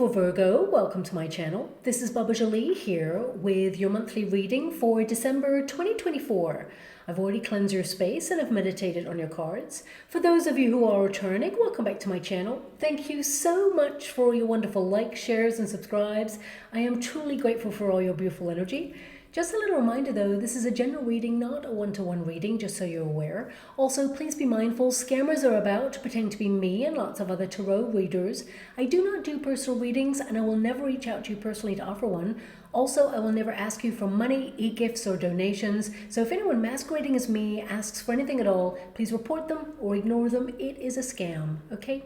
beautiful Virgo, welcome to my channel. This is Baba Jolie here with your monthly reading for December 2024. I've already cleansed your space and have meditated on your cards. For those of you who are returning, welcome back to my channel. Thank you so much for your wonderful likes, shares and subscribes. I am truly grateful for all your beautiful energy. Just a little reminder though, this is a general reading, not a one-to-one reading, just so you're aware. Also, please be mindful, scammers are about, pretending to be me and lots of other tarot readers. I do not do personal readings and I will never reach out to you personally to offer one. Also, I will never ask you for money, e-gifts or donations. So if anyone masquerading as me asks for anything at all, please report them or ignore them. It is a scam, okay?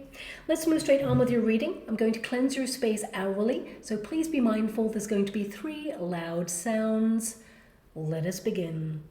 Let's move straight on with your reading. I'm going to cleanse your space hourly, so please be mindful. There's going to be 3 loud sounds. Let us begin.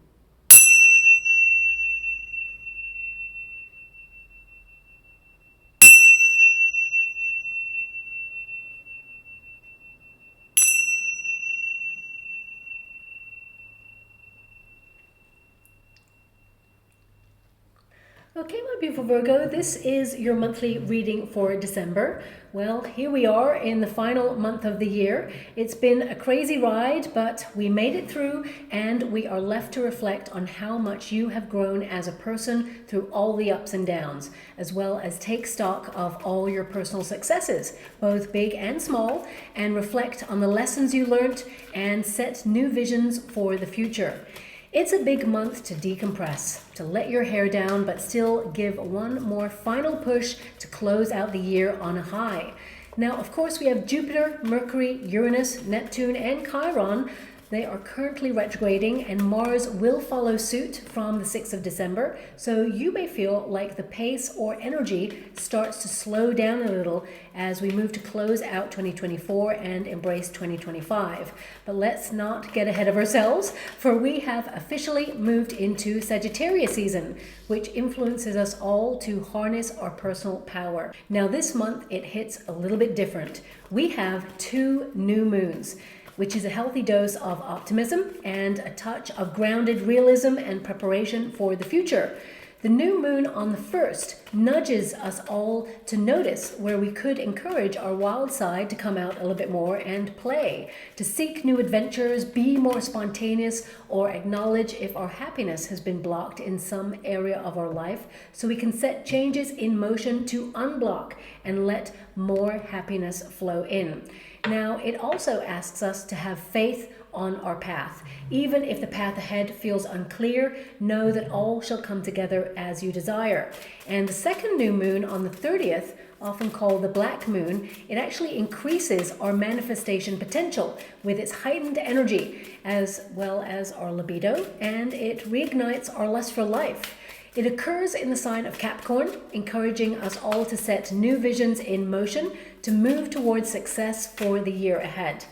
Okay, my beautiful Virgo, this is your monthly reading for December. Well, here we are in the final month of the year. It's been a crazy ride, but we made it through and we are left to reflect on how much you have grown as a person through all the ups and downs, as well as take stock of all your personal successes, both big and small, and reflect on the lessons you learned and set new visions for the future. It's a big month to decompress, to let your hair down, but still give one more final push to close out the year on a high. Now, of course, we have Jupiter, Mercury, Uranus, Neptune, and Chiron. They are currently retrograding and Mars will follow suit from the 6th of December. So you may feel like the pace or energy starts to slow down a little as we move to close out 2024 and embrace 2025. But let's not get ahead of ourselves, for we have officially moved into Sagittarius season, which influences us all to harness our personal power. Now this month it hits a little bit different. We have 2 new moons, which is a healthy dose of optimism and a touch of grounded realism and preparation for the future. The new moon on the 1st nudges us all to notice where we could encourage our wild side to come out a little bit more and play, to seek new adventures, be more spontaneous, or acknowledge if our happiness has been blocked in some area of our life, so we can set changes in motion to unblock and let more happiness flow in. Now, it also asks us to have faith on our path. Even if the path ahead feels unclear, know that all shall come together as you desire. And the second new moon on the 30th, often called the black moon, it actually increases our manifestation potential with its heightened energy, as well as our libido, and it reignites our lust for life. It occurs in the sign of Capricorn, encouraging us all to set new visions in motion to move towards success for the year ahead.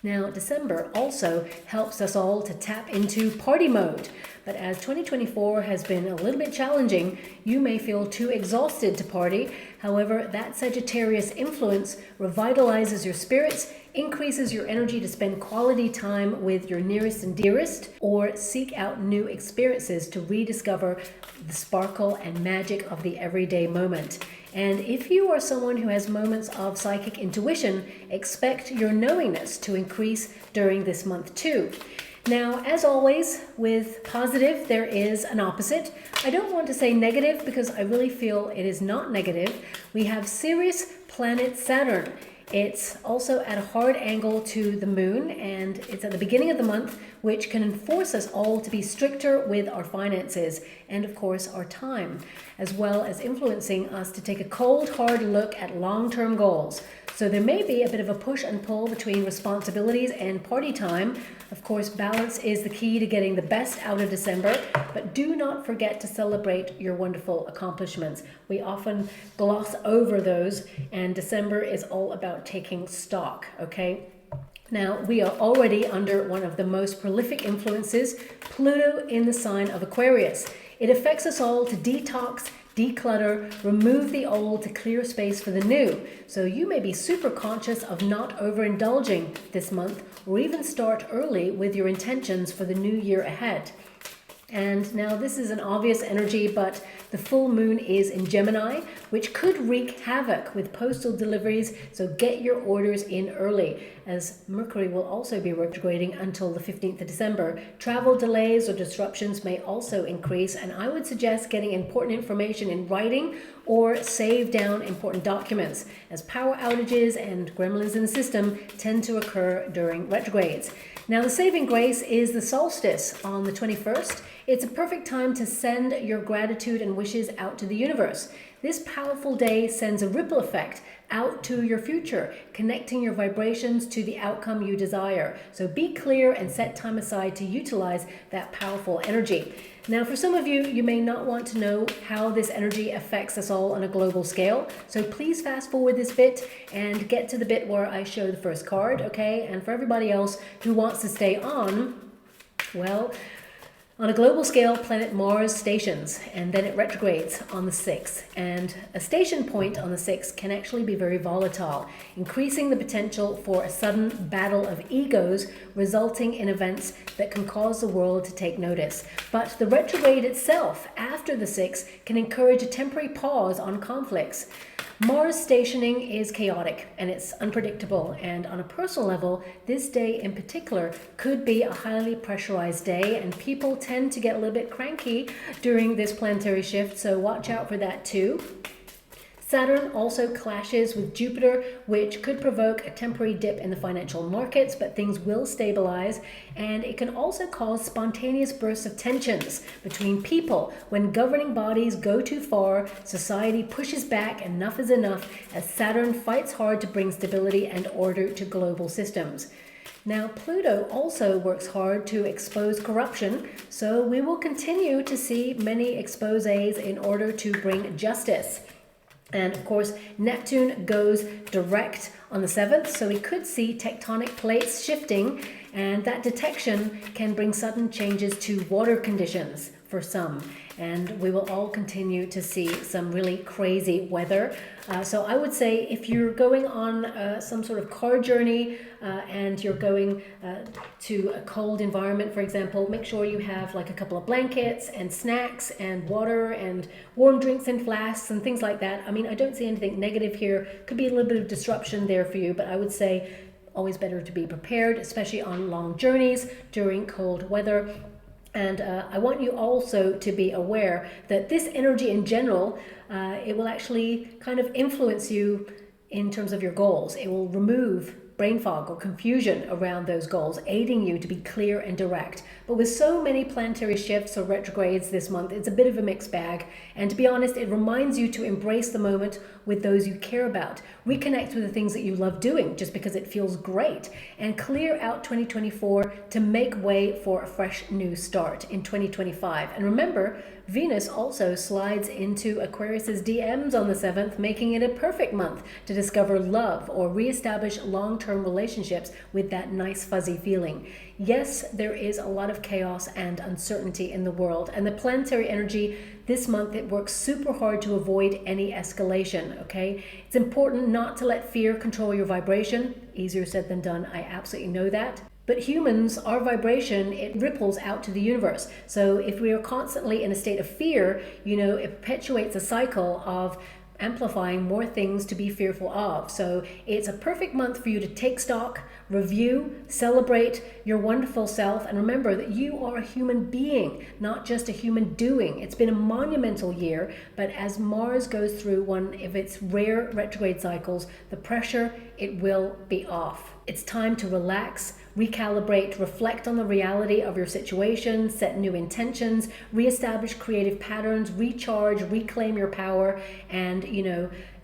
Now, December also helps us all to tap into party mode. But as 2024 has been a little bit challenging, you may feel too exhausted to party. However, that Sagittarius influence revitalizes your spirits, increases your energy to spend quality time with your nearest and dearest, or seek out new experiences to rediscover the sparkle and magic of the everyday moment. And if you are someone who has moments of psychic intuition, expect your knowingness to increase during this month too. Now, as always, with positive, there is an opposite. I don't want to say negative because I really feel it is not negative. We have Sirius planet Saturn. It's also at a hard angle to the moon, and it's at the beginning of the month, which can enforce us all to be stricter with our finances and, of course, our time, as well as influencing us to take a cold, hard look at long-term goals. So there may be a bit of a push and pull between responsibilities and party time. Of course, balance is the key to getting the best out of December, but do not forget to celebrate your wonderful accomplishments. We often gloss over those, and December is all about taking stock, okay? Now, we are already under one of the most prolific influences, Pluto in the sign of Aquarius. It affects us all to detox, declutter, remove the old to clear space for the new. So you may be super conscious of not overindulging this month, or even start early with your intentions for the new year ahead. And now this is an obvious energy, but the full moon is in Gemini, which could wreak havoc with postal deliveries, so get your orders in early, as Mercury will also be retrograding until the 15th of December. Travel delays or disruptions may also increase, and I would suggest getting important information in writing or save down important documents, as power outages and gremlins in the system tend to occur during retrogrades. Now, the saving grace is the solstice on the 21st. It's a perfect time to send your gratitude and wishes out to the universe. This powerful day sends a ripple effect out to your future, connecting your vibrations to the outcome you desire. So be clear and set time aside to utilize that powerful energy. Now, for some of you, you may not want to know how this energy affects us all on a global scale. So please fast forward this bit and get to the bit where I show the first card, okay? And for everybody else who wants to stay on, well, on a global scale, planet Mars stations, and then it retrogrades on the 6th. And a station point on the 6th can actually be very volatile, increasing the potential for a sudden battle of egos, resulting in events that can cause the world to take notice. But the retrograde itself, after the 6th, can encourage a temporary pause on conflicts. Mars stationing is chaotic and it's unpredictable, and on a personal level, this day in particular could be a highly pressurized day, and people tend to get a little bit cranky during this planetary shift, so watch out for that too. Saturn also clashes with Jupiter, which could provoke a temporary dip in the financial markets, but things will stabilize. And it can also cause spontaneous bursts of tensions between people. When governing bodies go too far, society pushes back, enough is enough, as Saturn fights hard to bring stability and order to global systems. Now, Pluto also works hard to expose corruption, so we will continue to see many exposés in order to bring justice. And of course, Neptune goes direct on the 7th, so we could see tectonic plates shifting, and that detection can bring sudden changes to water conditions for some. And we will all continue to see some really crazy weather. So I would say if you're going on some sort of car journey and you're going to a cold environment, for example, make sure you have like a couple of blankets and snacks and water and warm drinks in flasks and things like that. I mean, I don't see anything negative here. Could be a little bit of disruption there for you, but I would say always better to be prepared, especially on long journeys during cold weather. And I want you also to be aware that this energy in general, it will actually kind of influence you in terms of your goals. It will remove brain fog or confusion around those goals, aiding you to be clear and direct. But with so many planetary shifts or retrogrades this month, it's a bit of a mixed bag. And to be honest, it reminds you to embrace the moment with those you care about. Reconnect with the things that you love doing just because it feels great. And clear out 2024 to make way for a fresh new start in 2025. And remember, Venus also slides into Aquarius's DMs on the 7th, making it a perfect month to discover love or reestablish long-term relationships with that nice fuzzy feeling. Yes, there is a lot of chaos and uncertainty in the world, and the planetary energy this month, it works super hard to avoid any escalation, okay? It's important not to let fear control your vibration. Easier said than done, I absolutely know that. But humans, our vibration, it ripples out to the universe. So if we are constantly in a state of fear, it perpetuates a cycle of amplifying more things to be fearful of. So it's a perfect month for you to take stock, review, celebrate your wonderful self, and remember that you are a human being, not just a human doing. It's been a monumental year, but as Mars goes through one of its rare retrograde cycles, the pressure, it will be off. It's time to relax, recalibrate, reflect on the reality of your situation, set new intentions, reestablish creative patterns, recharge, reclaim your power, and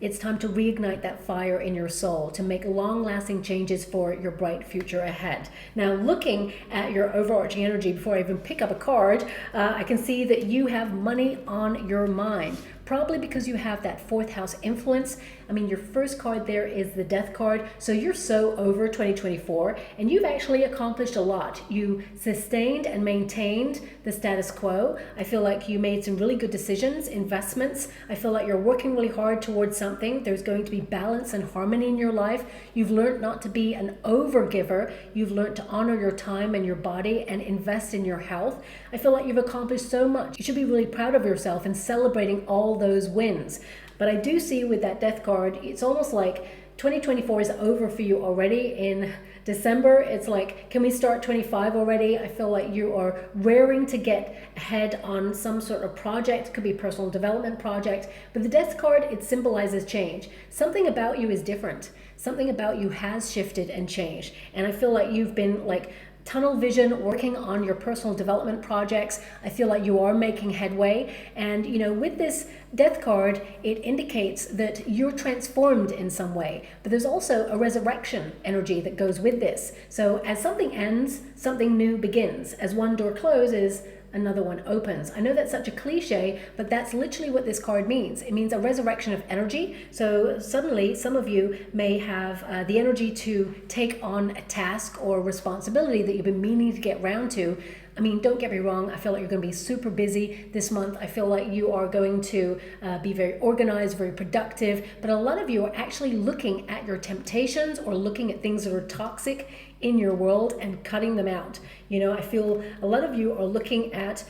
it's time to reignite that fire in your soul to make long-lasting changes for your bright future ahead. Now, looking at your overarching energy before I even pick up a card, I can see that you have money on your mind. probably because you have that fourth house influence. I mean, your first card there is the Death card. So you're so over 2024 and you've actually accomplished a lot. You sustained and maintained the status quo. I feel like you made some really good decisions, investments. I feel like you're working really hard towards something. There's going to be balance and harmony in your life. You've learned not to be an overgiver. You've learned to honor your time and your body and invest in your health. I feel like you've accomplished so much. You should be really proud of yourself and celebrating all those wins. But I do see with that Death card, it's almost like 2024 is over for you already. In December, it's like, can we start 25 already? I feel like you are raring to get ahead on some sort of project. It could be a personal development project. But the Death card, it symbolizes change. Something about you is different. Something about you has shifted and changed. And I feel like you've been like tunnel vision, working on your personal development projects. I feel like you are making headway. And, you know, with this Death card, it indicates that you're transformed in some way. But there's also a resurrection energy that goes with this. So as something ends, something new begins. As one door closes, another one opens. I know that's such a cliche, but that's literally what this card means. It means a resurrection of energy. So suddenly some of you may have the energy to take on a task or responsibility that you've been meaning to get round to. I mean, don't get me wrong, I feel like you're going to be super busy this month. I feel like you are going to be very organized, very productive, but a lot of you are actually looking at your temptations or looking at things that are toxic in your world and cutting them out. You know, I feel a lot of you are looking at,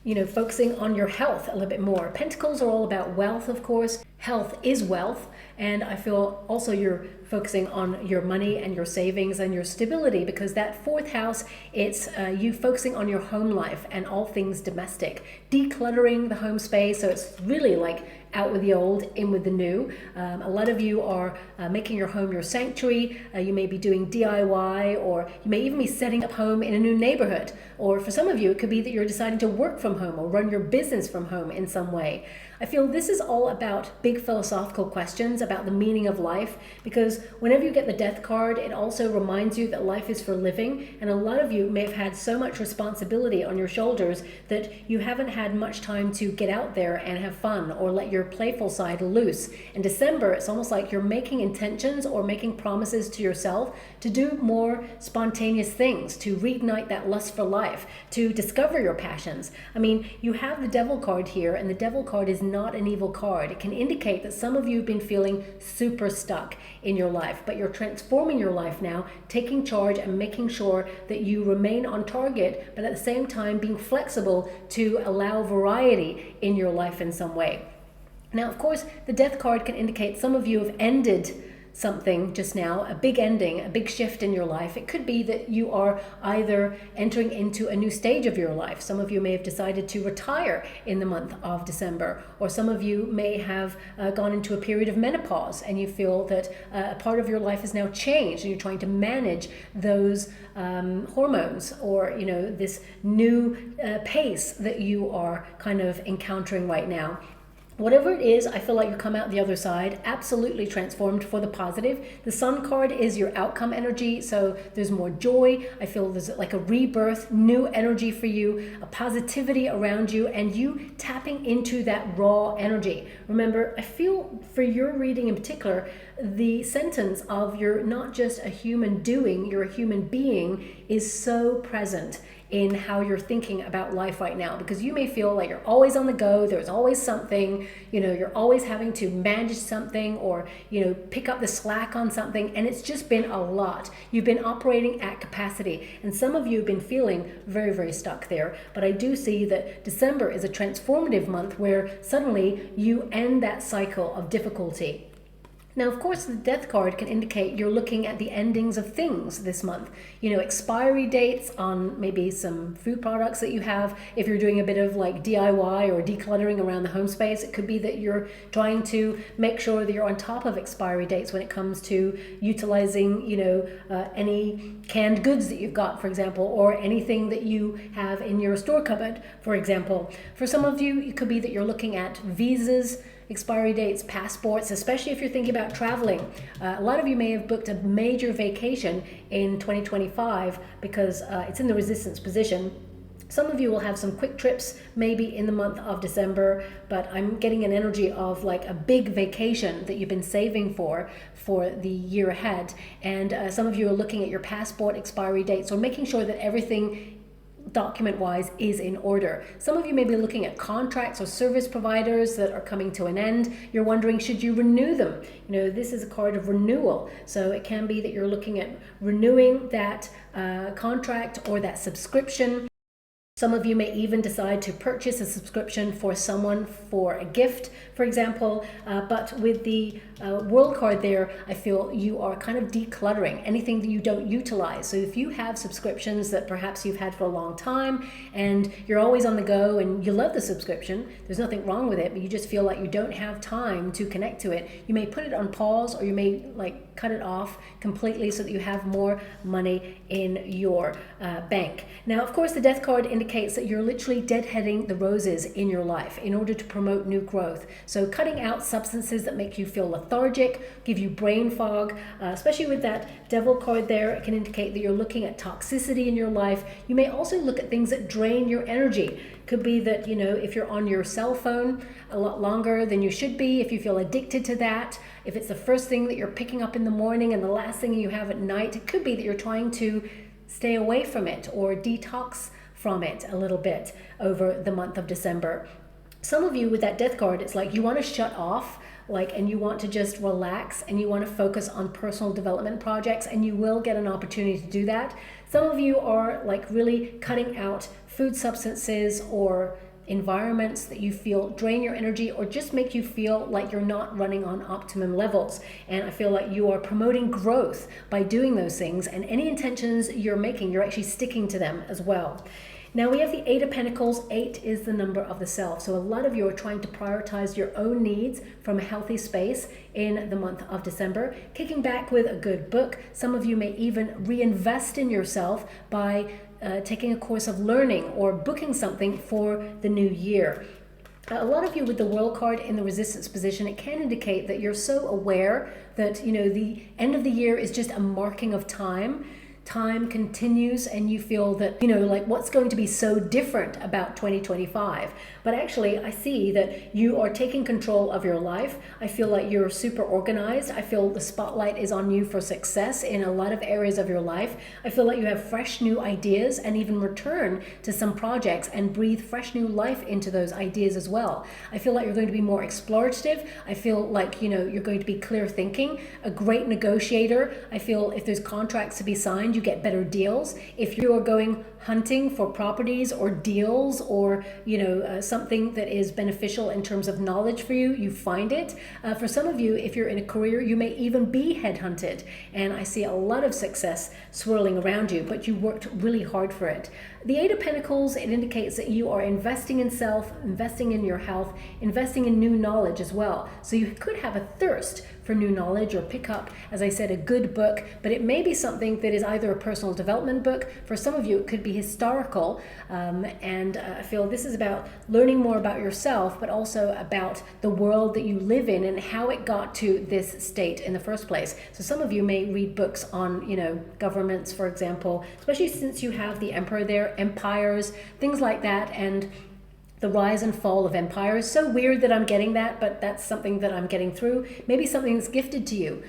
you know, focusing on your health a little bit more. Pentacles are all about wealth, of course. Health is wealth. And I feel also you're focusing on your money and your savings and your stability, because that fourth house, it's you focusing on your home life and all things domestic, decluttering the home space. So it's really like out with the old, in with the new. A lot of you are making your home your sanctuary. You may be doing DIY, or you may even be setting up home in a new neighborhood. Or for some of you, it could be that you're deciding to work from home or run your business from home in some way. I feel this is all about big philosophical questions about the meaning of life, because whenever you get the Death card, it also reminds you that life is for living. And a lot of you may have had so much responsibility on your shoulders that you haven't had much time to get out there and have fun or let your playful side loose. In December, it's almost like you're making intentions or making promises to yourself to do more spontaneous things, to reignite that lust for life, to discover your passions. I mean, you have the Devil card here, and the Devil card is not an evil card. It can indicate that some of you have been feeling super stuck in your life, but you're transforming your life now, taking charge and making sure that you remain on target, but at the same time being flexible to allow variety in your life in some way. Now, of course, the Death card can indicate some of you have ended something just now, a big ending, a big shift in your life. It could be that you are either entering into a new stage of your life. Some of you may have decided to retire in the month of December, or some of you may have gone into a period of menopause and you feel that a part of your life has now changed and you're trying to manage those hormones, or, you know, this new pace that you are kind of encountering right now. Whatever it is, I feel like you come out the other side absolutely transformed for the positive. The Sun card is your outcome energy, so there's more joy. I feel there's like a rebirth, new energy for you, a positivity around you, and you tapping into that raw energy. Remember, I feel for your reading in particular, the sentence of you're not just a human doing, you're a human being is so present in how you're thinking about life right now, because you may feel like you're always on the go, there's always something, you know, you're always having to manage something or, you know, pick up the slack on something, and it's just been a lot. You've been operating at capacity, and some of you have been feeling very, very stuck there. But I do see that December is a transformative month where suddenly you end that cycle of difficulty. Now, of course, the Death card can indicate you're looking at the endings of things this month. You know, expiry dates on maybe some food products that you have. If you're doing a bit of like DIY or decluttering around the home space, it could be that you're trying to make sure that you're on top of expiry dates when it comes to utilizing, you know, any canned goods that you've got, for example, or anything that you have in your store cupboard, for example. For some of you, it could be that you're looking at visas, expiry dates, passports, especially if you're thinking about traveling. A lot of you may have booked a major vacation in 2025 because it's in the resistance position. Some of you will have some quick trips maybe in the month of December, but I'm getting an energy of like a big vacation that you've been saving for the year ahead. And some of you are looking at your passport expiry dates or making sure that everything document-wise is in order. Some of you may be looking at contracts or service providers that are coming to an end. You're wondering, should you renew them? You know, this is a card of renewal. So it can be that you're looking at renewing that contract or that subscription. Some of you may even decide to purchase a subscription for someone for a gift, for example. But with the World card there, I feel you are kind of decluttering anything that you don't utilize. So if you have subscriptions that perhaps you've had for a long time and you're always on the go and you love the subscription, there's nothing wrong with it, but you just feel like you don't have time to connect to it, you may put it on pause, or you may like cut it off completely so that you have more money in your bank. Now, of course, the Death card indicates that you're literally deadheading the roses in your life in order to promote new growth. So cutting out substances that make you feel lethargic, give you brain fog, especially with that Devil card there, it can indicate that you're looking at toxicity in your life. You may also look at things that drain your energy. Could be that, you know, if you're on your cell phone a lot longer than you should be, if you feel addicted to that, if it's the first thing that you're picking up in the morning and the last thing you have at night, it could be that you're trying to stay away from it or detox from it a little bit over the month of December. Some of you with that Death card, it's like you want to shut off, and you want to just relax and you want to focus on personal development projects, and you will get an opportunity to do that. Some of you are like really cutting out food substances or environments that you feel drain your energy or just make you feel like you're not running on optimum levels. And I feel like you are promoting growth by doing those things, and any intentions you're making, you're actually sticking to them as well. Now we have the Eight of Pentacles. 8 is the number of the self. So a lot of you are trying to prioritize your own needs from a healthy space in the month of December, kicking back with a good book. Some of you may even reinvest in yourself by taking a course of learning or booking something for the new year. A lot of you with the World card in the resistance position, it can indicate that you're so aware that, you know, the end of the year is just a marking of time. Time continues and you feel that, you know, like what's going to be so different about 2025? But actually I see that you are taking control of your life. I feel like you're super organized. I feel the spotlight is on you for success in a lot of areas of your life. I feel like you have fresh new ideas and even return to some projects and breathe fresh new life into those ideas as well. I feel like you're going to be more explorative. I feel like, you know, you're going to be clear thinking, a great negotiator. I feel if there's contracts to be signed, you get better deals. If you are going hunting for properties or deals or, you know, something that is beneficial in terms of knowledge for you, you find it. For some of you, if you're in a career, you may even be headhunted. And I see a lot of success swirling around you, but you worked really hard for it. The Eight of Pentacles, it indicates that you are investing in self, investing in your health, investing in new knowledge as well. So you could have a thirst for new knowledge or pick up, as I said, a good book, but it may be something that is either a personal development book. For some of you, it could be historical. I feel this is about learning more about yourself, but also about the world that you live in and how it got to this state in the first place. So some of you may read books on, you know, governments, for example, especially since you have the Emperor there, empires, things like that, and the rise and fall of empires. So weird that I'm getting that, but that's something that I'm getting through. Maybe something that's gifted to you.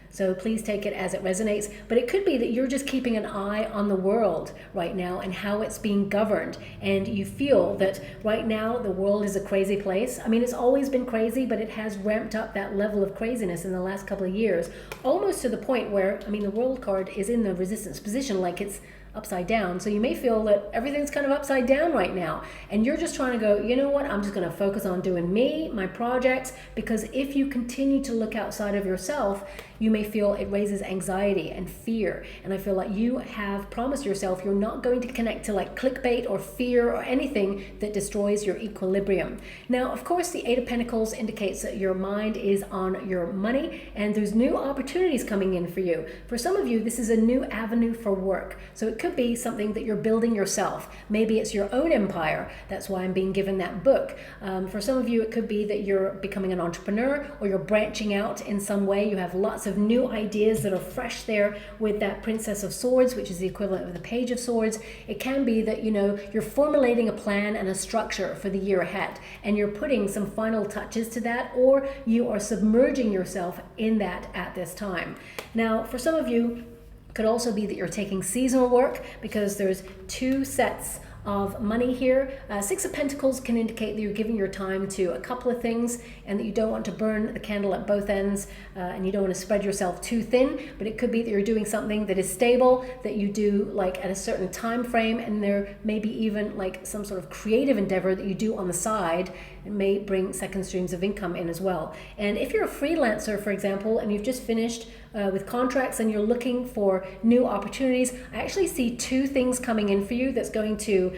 So please take it as it resonates. But it could be that you're just keeping an eye on the world right now and how it's being governed. And you feel that right now the world is a crazy place. I mean, it's always been crazy, but it has ramped up that level of craziness in the last couple of years, almost to the point where, I mean, the World card is in the resistance position, like it's upside down. So you may feel that everything's kind of upside down right now, and you're just trying to go, you know what, I'm just going to focus on doing me, my projects, because if you continue to look outside of yourself, you may feel it raises anxiety and fear. And I feel like you have promised yourself you're not going to connect to like clickbait or fear or anything that destroys your equilibrium. Now, of course, the Eight of Pentacles indicates that your mind is on your money and there's new opportunities coming in for you. For some of you, this is a new avenue for work. So it could be something that you're building yourself. Maybe it's your own empire. That's why I'm being given that book. For some of you, it could be that you're becoming an entrepreneur or you're branching out in some way. You have lots lots of new ideas that are fresh there with that Princess of Swords, which is the equivalent of the Page of Swords. It can be that, you know, you're formulating a plan and a structure for the year ahead, and you're putting some final touches to that, or you are submerging yourself in that at this time. Now, for some of you, it could also be that you're taking seasonal work, because there's two sets of money here. Six of Pentacles can indicate that you're giving your time to a couple of things and that you don't want to burn the candle at both ends, and you don't want to spread yourself too thin. But it could be that you're doing something that is stable, that you do like at a certain time frame, and there may be even like some sort of creative endeavor that you do on the side. It may bring second streams of income in as well. And if you're a freelancer, for example, and you've just finished with contracts and you're looking for new opportunities, I actually see two things coming in for you that's going to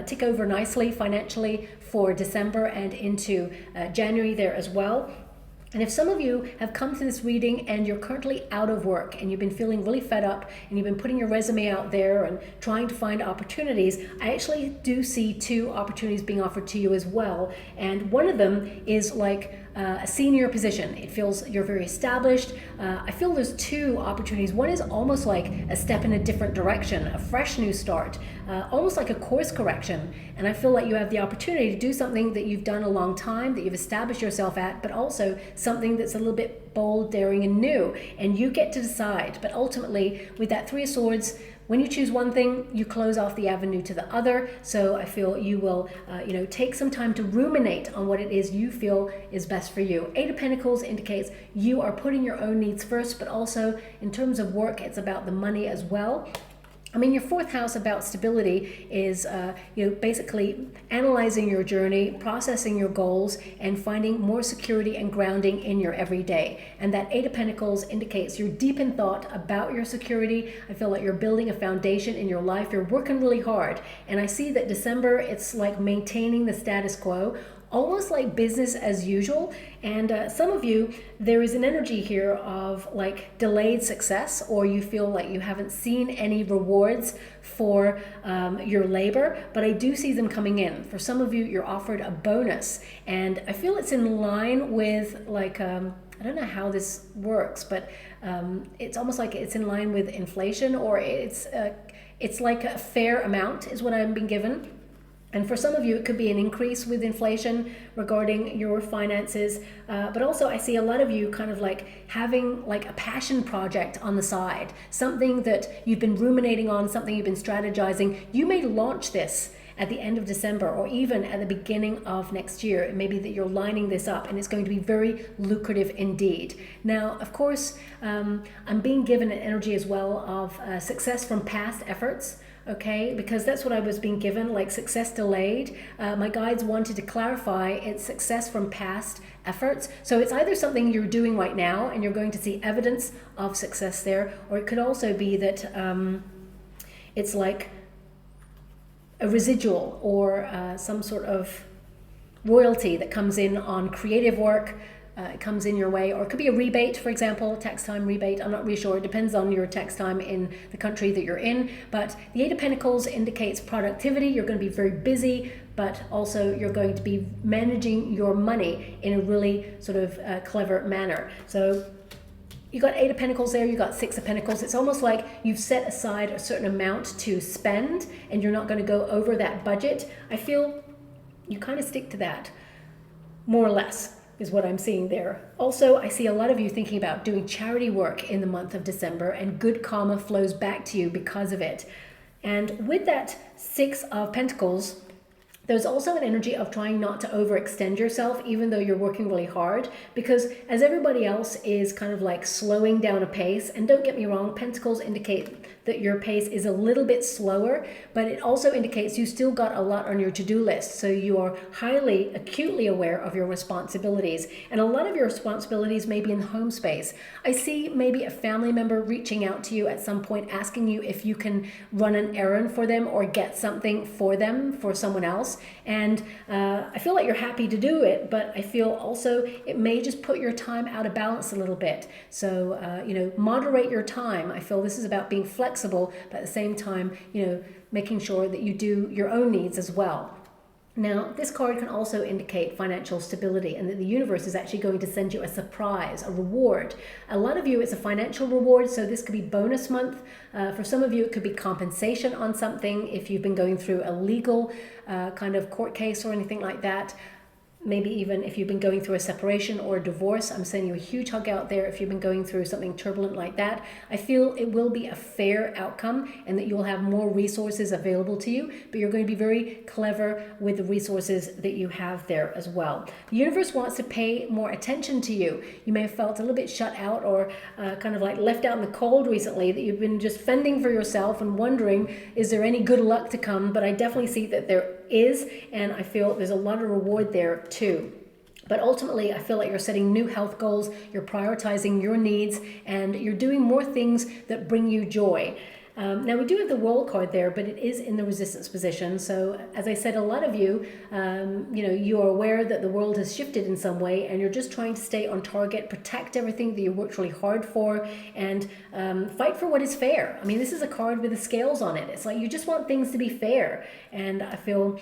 tick over nicely financially for December and into January there as well. And if some of you have come to this reading and you're currently out of work and you've been feeling really fed up and you've been putting your resume out there and trying to find opportunities, I actually do see two opportunities being offered to you as well. And one of them is like a senior position. It feels you're very established. I feel there's two opportunities. One is almost like a step in a different direction, a fresh new start, almost like a course correction. And I feel like you have the opportunity to do something that you've done a long time, that you've established yourself at, but also something that's a little bit bold, daring, and new. And you get to decide. But ultimately, with that Three of Swords, when you choose one thing, you close off the avenue to the other. So I feel you will, take some time to ruminate on what it is you feel is best for you. Eight of Pentacles indicates you are putting your own needs first, but also in terms of work, it's about the money as well. I mean, your fourth house about stability is, basically analyzing your journey, processing your goals, and finding more security and grounding in your everyday. And that Eight of Pentacles indicates you're deep in thought about your security. I feel like you're building a foundation in your life. You're working really hard. And I see that December, it's like maintaining the status quo, almost like business as usual. And some of you, there is an energy here of like delayed success, or you feel like you haven't seen any rewards for your labor, but I do see them coming in. For some of you, you're offered a bonus, and I feel it's in line with like, I don't know how this works, but it's almost like it's in line with inflation, or it's like a fair amount is what I'm being given. And for some of you, it could be an increase with inflation regarding your finances. But also I see a lot of you kind of like having like a passion project on the side, something that you've been ruminating on, something you've been strategizing. You may launch this at the end of December, or even at the beginning of next year. It may be that you're lining this up, and it's going to be very lucrative indeed. Now, of course, I'm being given an energy as well of success from past efforts. Okay, because that's what I was being given, like success delayed. My guides wanted to clarify it's success from past efforts. So it's either something you're doing right now and you're going to see evidence of success there, or it could also be that it's like a residual or some sort of royalty that comes in on creative work. It comes in your way, or it could be a rebate, for example, tax time rebate. I'm not really sure. It depends on your tax time in the country that you're in. But the Eight of Pentacles indicates productivity. You're going to be very busy, but also you're going to be managing your money in a really sort of clever manner. So you got Eight of Pentacles there, you got Six of Pentacles. It's almost like you've set aside a certain amount to spend, and you're not going to go over that budget. I feel you kind of stick to that, more or less, is what I'm seeing there. Also, I see a lot of you thinking about doing charity work in the month of December, and good karma flows back to you because of it. And with that Six of Pentacles, there's also an energy of trying not to overextend yourself, even though you're working really hard, because as everybody else is kind of like slowing down a pace, and don't get me wrong, Pentacles indicate that your pace is a little bit slower, but it also indicates you still got a lot on your to-do list. So you are highly, acutely aware of your responsibilities. And a lot of your responsibilities may be in the home space. I see maybe a family member reaching out to you at some point, asking you if you can run an errand for them or get something for them, for someone else. And I feel like you're happy to do it, but I feel also it may just put your time out of balance a little bit. So, moderate your time. I feel this is about being flexible, but at the same time, making sure that you do your own needs as well. Now, this card can also indicate financial stability and that the universe is actually going to send you a surprise, a reward. A lot of you, it's a financial reward, so this could be bonus month. For some of you, it could be compensation on something if you've been going through a legal kind of court case or anything like that. Maybe even if you've been going through a separation or a divorce, I'm sending you a huge hug out there if you've been going through something turbulent like that. I feel it will be a fair outcome and that you'll have more resources available to you, but you're going to be very clever with the resources that you have there as well. The universe wants to pay more attention to you. You may have felt a little bit shut out or kind of like left out in the cold recently, that you've been just fending for yourself and wondering, is there any good luck to come? But I definitely see that there is, and I feel there's a lot of reward there too. But ultimately, I feel like you're setting new health goals, you're prioritizing your needs, and you're doing more things that bring you joy. Now we do have the World card there, but it is in the resistance position. So as I said, a lot of you, you are aware that the world has shifted in some way, and you're just trying to stay on target, protect everything that you worked really hard for, and fight for what is fair. I mean, this is a card with the scales on it. It's like you just want things to be fair, and I feel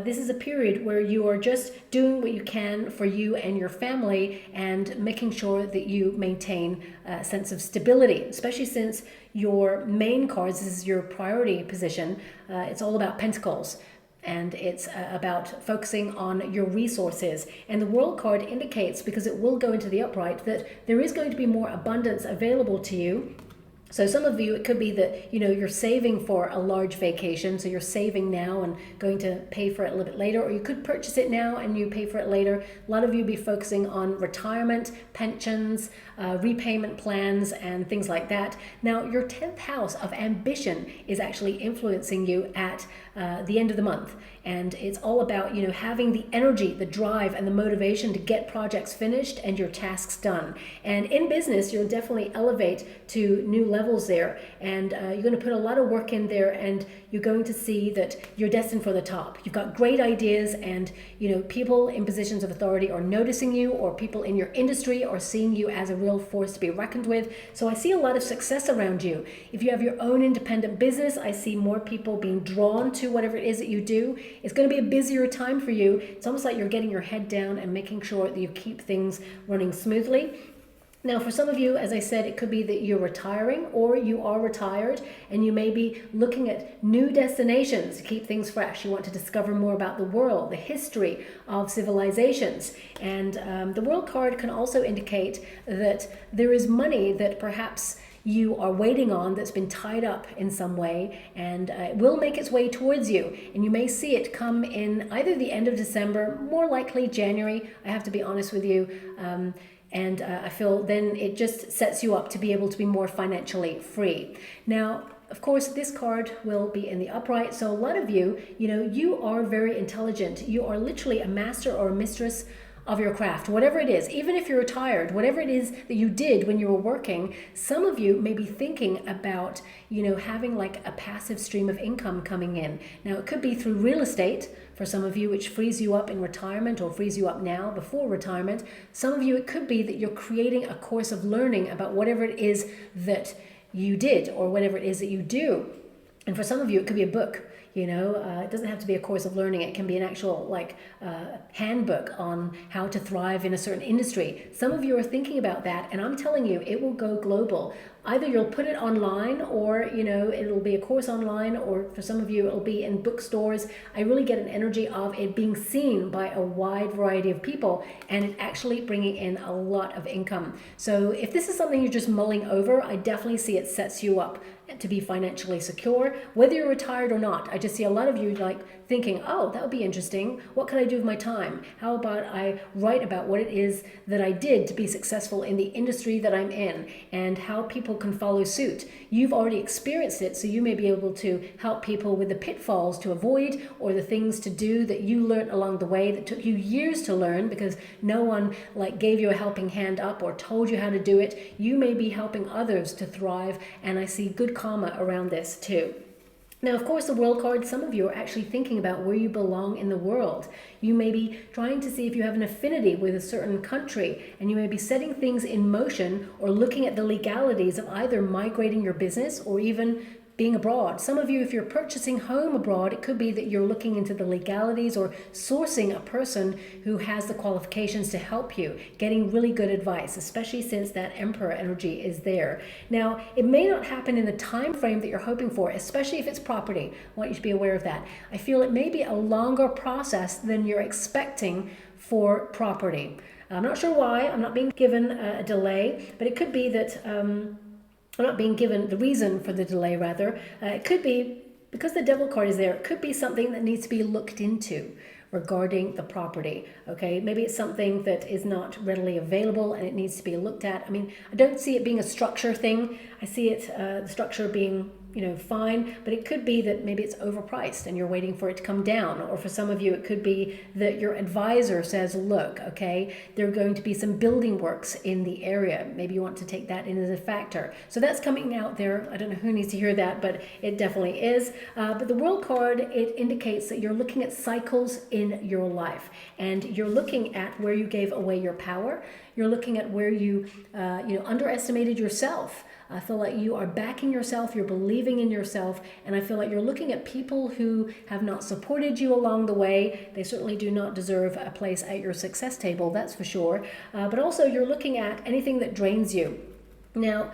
this is a period where you are just doing what you can for you and your family and making sure that you maintain a sense of stability, especially since your main cards, this is your priority position. It's all about pentacles, and it's about focusing on your resources. And the World card indicates, because it will go into the upright, that there is going to be more abundance available to you. So some of you, it could be that, you're saving for a large vacation. So you're saving now and going to pay for it a little bit later, or you could purchase it now and you pay for it later. A lot of you be focusing on retirement, pensions, repayment plans, and things like that. Now, your 10th house of ambition is actually influencing you at the end of the month. And it's all about, having the energy, the drive, and the motivation to get projects finished and your tasks done. And in business, you'll definitely elevate to new levels there. And you're going to put a lot of work in there, and you're going to see that you're destined for the top. You've got great ideas, and, people in positions of authority are noticing you, or people in your industry are seeing you as a real force to be reckoned with. So I see a lot of success around you. If you have your own independent business, I see more people being drawn to whatever it is that you do. It's going to be a busier time for you. It's almost like you're getting your head down and making sure that you keep things running smoothly. Now, for some of you, as I said, it could be that you're retiring or you are retired, and you may be looking at new destinations to keep things fresh. You want to discover more about the world, the history of civilizations. And the World card can also indicate that there is money that perhaps you are waiting on that's been tied up in some way, and it will make its way towards you, and you may see it come in either the end of December, more likely January. I have to be honest with you. And I feel then it just sets you up to be able to be more financially free. Now, of course, this card will be in the upright. So a lot of you, you are very intelligent. You are literally a master or a mistress of your craft, whatever it is. Even if you're retired, whatever it is that you did when you were working, some of you may be thinking about, having like a passive stream of income coming in. Now, it could be through real estate for some of you, which frees you up in retirement or frees you up now before retirement. Some of you, it could be that you're creating a course of learning about whatever it is that you did or whatever it is that you do. And for some of you, it could be a book. It doesn't have to be a course of learning. It can be an actual handbook on how to thrive in a certain industry. Some of you are thinking about that, and I'm telling you, it will go global. Either you'll put it online, or it'll be a course online, or for some of you it'll be in bookstores. I really get an energy of it being seen by a wide variety of people, and it actually bringing in a lot of income. So if this is something you're just mulling over, I definitely see it sets you up to be financially secure, whether you're retired or not. I just see a lot of you thinking, oh, that would be interesting. What can I do with my time? How about I write about what it is that I did to be successful in the industry that I'm in, and how people can follow suit. You've already experienced it, so you may be able to help people with the pitfalls to avoid, or the things to do that you learned along the way that took you years to learn because no one gave you a helping hand up or told you how to do it. You may be helping others to thrive, and I see good karma around this too. Now, of course, the World card, some of you are actually thinking about where you belong in the world. You may be trying to see if you have an affinity with a certain country, and you may be setting things in motion or looking at the legalities of either migrating your business or even being abroad. Some of you, if you're purchasing home abroad, it could be that you're looking into the legalities or sourcing a person who has the qualifications to help you, getting really good advice, especially since that Emperor energy is there. Now, it may not happen in the time frame that you're hoping for, especially if it's property. I want you to be aware of that. I feel it may be a longer process than you're expecting for property. I'm not sure why. I'm not being given a delay, but it could be that I'm not being given the reason for the delay, rather. It could be, because the Devil card is there, it could be something that needs to be looked into regarding the property. Okay, maybe it's something that is not readily available and it needs to be looked at. I mean, I don't see it being a structure thing. I see it, the structure being, you know, fine, but it could be that maybe it's overpriced and you're waiting for it to come down. Or for some of you, it could be that your advisor says, look, okay, there are going to be some building works in the area. Maybe you want to take that in as a factor. So that's coming out there. I don't know who needs to hear that, but it definitely is. But the World card, it indicates that you're looking at cycles in your life, and you're looking at where you gave away your power. You're looking at where you, underestimated yourself. I feel like you are backing yourself, you're believing in yourself, and I feel like you're looking at people who have not supported you along the way. They certainly do not deserve a place at your success table, that's for sure. But also you're looking at anything that drains you. Now,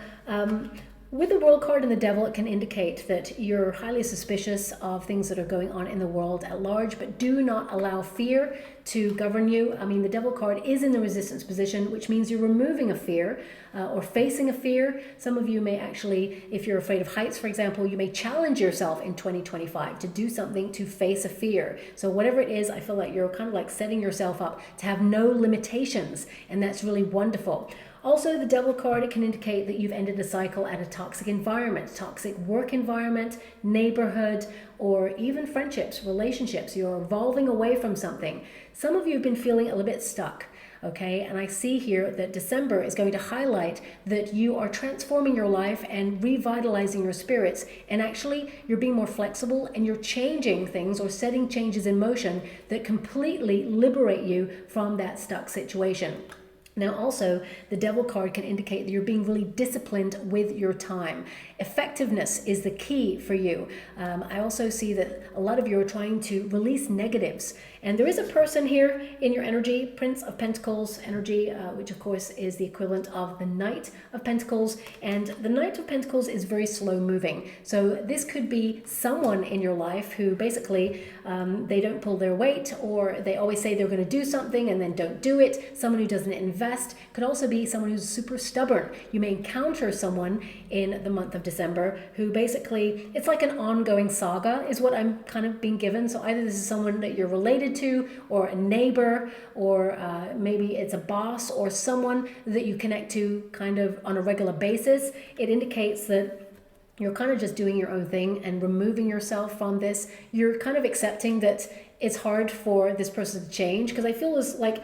with the World card and the Devil, it can indicate that you're highly suspicious of things that are going on in the world at large, but do not allow fear to govern you. I mean, the Devil card is in the resistance position, which means you're removing a fear or facing a fear. Some of you may actually, if you're afraid of heights, for example, you may challenge yourself in 2025 to do something to face a fear. So whatever it is, I feel like you're kind of like setting yourself up to have no limitations, and that's really wonderful. Also, the Devil card, it can indicate that you've ended a cycle at a toxic environment, toxic work environment, neighborhood, or even friendships, relationships. You're evolving away from something. Some of you have been feeling a little bit stuck. Okay, and I see here that December is going to highlight that you are transforming your life and revitalizing your spirits, and actually you're being more flexible and you're changing things or setting changes in motion that completely liberate you from that stuck situation. Now also, the Devil card can indicate that you're being really disciplined with your time. Effectiveness is the key for you. I also see that a lot of you are trying to release negatives. And there is a person here in your energy, Prince of Pentacles energy, which of course is the equivalent of the Knight of Pentacles. And the Knight of Pentacles is very slow moving. So this could be someone in your life who basically, they don't pull their weight, or they always say they're going to do something and then don't do it. Someone who doesn't invest. Could also be someone who's super stubborn. You may encounter someone in the month of December who basically, it's like an ongoing saga is what I'm kind of being given. So either this is someone that you're related to, or a neighbor, or maybe it's a boss or someone that you connect to kind of on a regular basis. It indicates that you're kind of just doing your own thing and removing yourself from this. You're kind of accepting that it's hard for this person to change, because I feel it's like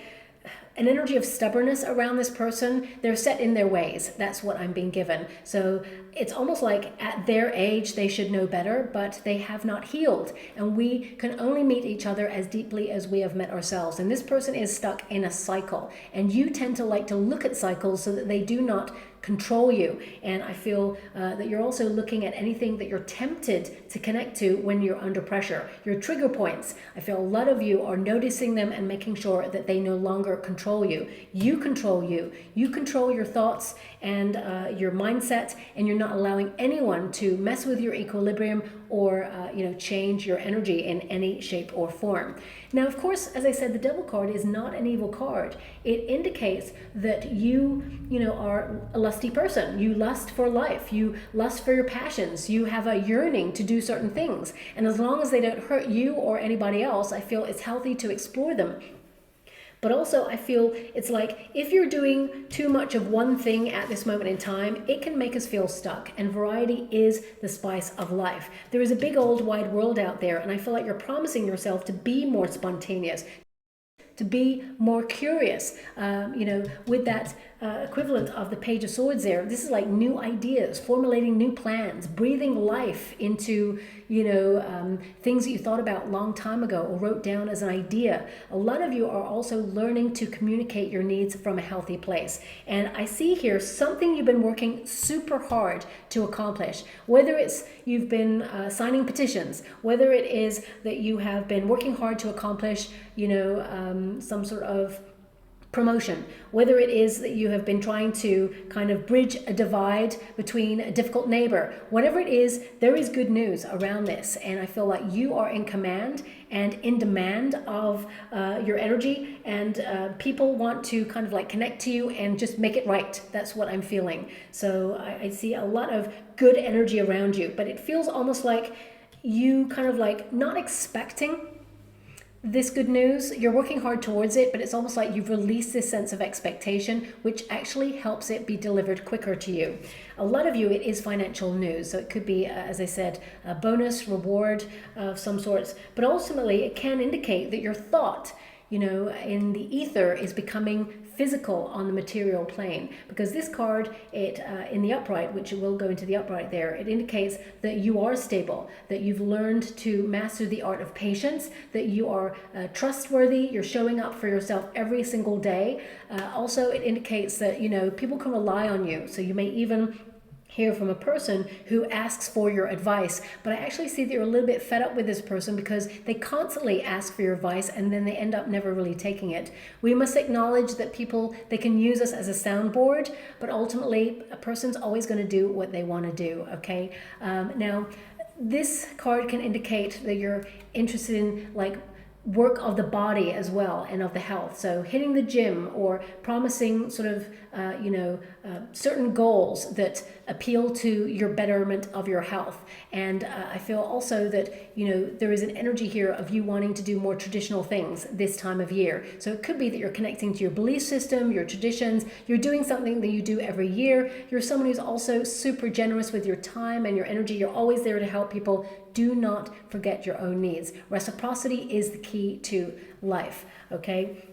an energy of stubbornness around this person. They're set in their ways. That's what I'm being given. So it's almost like at their age, they should know better, but they have not healed. And we can only meet each other as deeply as we have met ourselves. And this person is stuck in a cycle. And you tend to like to look at cycles so that they do not control you. And I feel that you're also looking at anything that you're tempted to connect to when you're under pressure. Your trigger points, I feel a lot of you are noticing them and making sure that they no longer control you. You control you. You control your thoughts and your mindset, and you're not allowing anyone to mess with your equilibrium or change your energy in any shape or form. Now, of course, as I said, the Devil card is not an evil card. It indicates that you are a lusty person. You lust for life. You lust for your passions. You have a yearning to do certain things. And as long as they don't hurt you or anybody else, I feel it's healthy to explore them. But also I feel it's like if you're doing too much of one thing at this moment in time, it can make us feel stuck. And variety is the spice of life. There is a big old wide world out there, and I feel like you're promising yourself to be more spontaneous, to be more curious. With that equivalent of the Page of Swords there, this is like new ideas, formulating new plans, breathing life into, things that you thought about a long time ago or wrote down as an idea. A lot of you are also learning to communicate your needs from a healthy place. And I see here something you've been working super hard to accomplish, whether it's you've been signing petitions, whether it is that you have been working hard to accomplish, some sort of promotion, whether it is that you have been trying to kind of bridge a divide between a difficult neighbor, whatever it is, there is good news around this. And I feel like you are in command and in demand of your energy, and people want to kind of like connect to you and just make it right. That's what I'm feeling. So I see a lot of good energy around you, but it feels almost like you kind of like not expecting this good news. You're working hard towards it, but it's almost like you've released this sense of expectation, which actually helps it be delivered quicker to you. A lot of you, it is financial news. So it could be, as I said, a bonus, reward of some sorts, but ultimately it can indicate that your thought, in the ether is becoming physical on the material plane, because this card, it in the upright, which it will go into the upright there, it indicates that you are stable, that you've learned to master the art of patience, that you are trustworthy, you're showing up for yourself every single day. Also, it indicates that people can rely on you, so you may even hear from a person who asks for your advice. But I actually see that you're a little bit fed up with this person because they constantly ask for your advice and then they end up never really taking it. We must acknowledge that people, they can use us as a soundboard, but ultimately a person's always going to do what they want to do, okay? Now, this card can indicate that you're interested in like work of the body as well and of the health. So hitting the gym or promising sort of, certain goals that appeal to your betterment of your health. And I feel also that, there is an energy here of you wanting to do more traditional things this time of year. So it could be that you're connecting to your belief system, your traditions, you're doing something that you do every year. You're someone who's also super generous with your time and your energy. You're always there to help people. Do not forget your own needs. Reciprocity is the key to life, okay?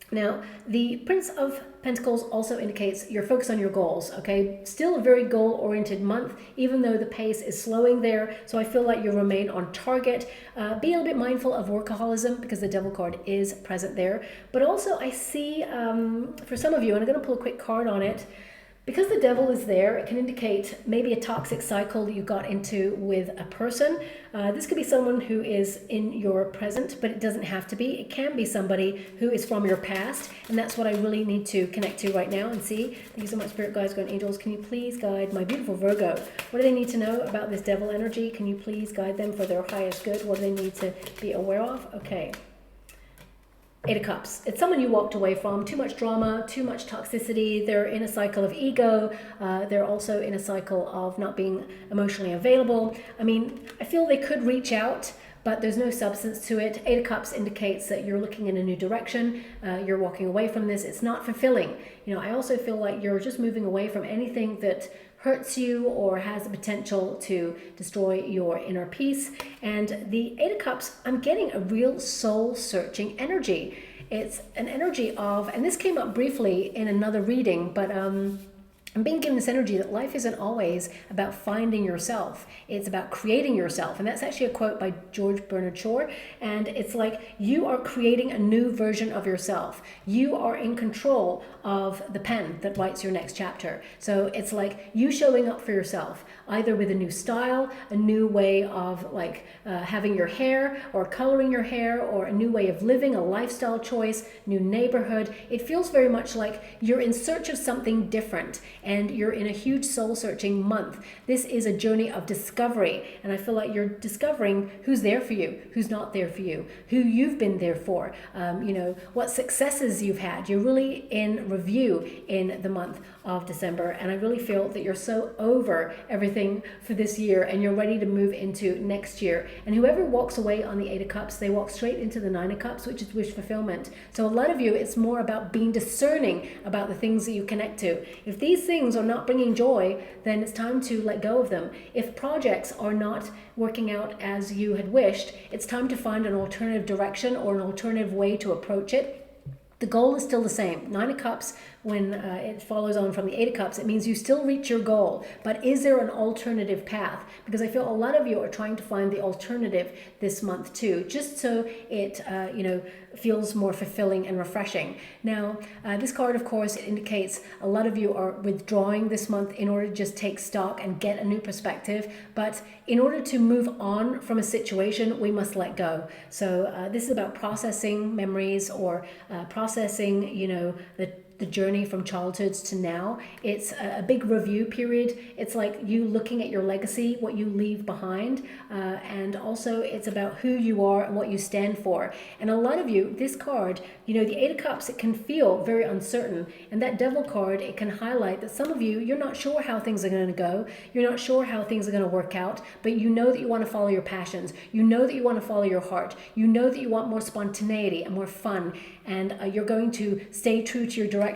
Now, the Prince of Pentacles also indicates you're focused on your goals, okay? Still a very goal-oriented month, even though the pace is slowing there. So I feel like you'll remain on target. Be a little bit mindful of workaholism because the Devil card is present there. But also I see, for some of you, and I'm going to pull a quick card on it, because the Devil is there, it can indicate maybe a toxic cycle that you got into with a person. This could be someone who is in your present, but it doesn't have to be. It can be somebody who is from your past, and that's what I really need to connect to right now and see. Thank you so much, Spirit Guides, Guardian Angels. Can you please guide my beautiful Virgo? What do they need to know about this Devil energy? Can you please guide them for their highest good? What do they need to be aware of? Okay. Eight of Cups. It's someone you walked away from. Too much drama, too much toxicity. They're in a cycle of ego. They're also in a cycle of not being emotionally available. I mean, I feel they could reach out, but there's no substance to it. Eight of Cups indicates that you're looking in a new direction. You're walking away from this. It's not fulfilling. I also feel like you're just moving away from anything that hurts you or has the potential to destroy your inner peace. And the Eight of Cups, I'm getting a real soul-searching energy. It's an energy of, and this came up briefly in another reading, but I'm being given this energy that life isn't always about finding yourself. It's about creating yourself. And that's actually a quote by George Bernard Shaw. And it's like you are creating a new version of yourself. You are in control of the pen that writes your next chapter. So it's like you showing up for yourself, either with a new style, a new way of having your hair or coloring your hair, or a new way of living, a lifestyle choice, new neighborhood. It feels very much like you're in search of something different. And you're in a huge soul-searching month. This is a journey of discovery, and I feel like you're discovering who's there for you, who's not there for you, who you've been there for, what successes you've had. You're really in review in the month of December, and I really feel that you're so over everything for this year, and you're ready to move into next year. And whoever walks away on the Eight of Cups, they walk straight into the Nine of Cups, which is wish fulfillment. So a lot of you, it's more about being discerning about the things that you connect to. If these things are not bringing joy, then it's time to let go of them. If projects are not working out as you had wished, it's time to find an alternative direction or an alternative way to approach it. The goal is still the same. Nine of Cups, when it follows on from the Eight of Cups, it means you still reach your goal. But is there an alternative path? Because I feel a lot of you are trying to find the alternative this month too, just so it feels more fulfilling and refreshing. Now, this card, of course, it indicates a lot of you are withdrawing this month in order to just take stock and get a new perspective. But in order to move on from a situation, we must let go. So this is about processing memories or processing, the journey from childhood to now. It's a big review period. It's like you looking at your legacy, what you leave behind, and also it's about who you are and what you stand for. And a lot of you, this card, the Eight of Cups, it can feel very uncertain. And that Devil card, it can highlight that some of you, you're not sure how things are going to go. You're not sure how things are going to work out, but you know that you want to follow your passions. You know that you want to follow your heart. You know that you want more spontaneity and more fun, and you're going to stay true to your direction.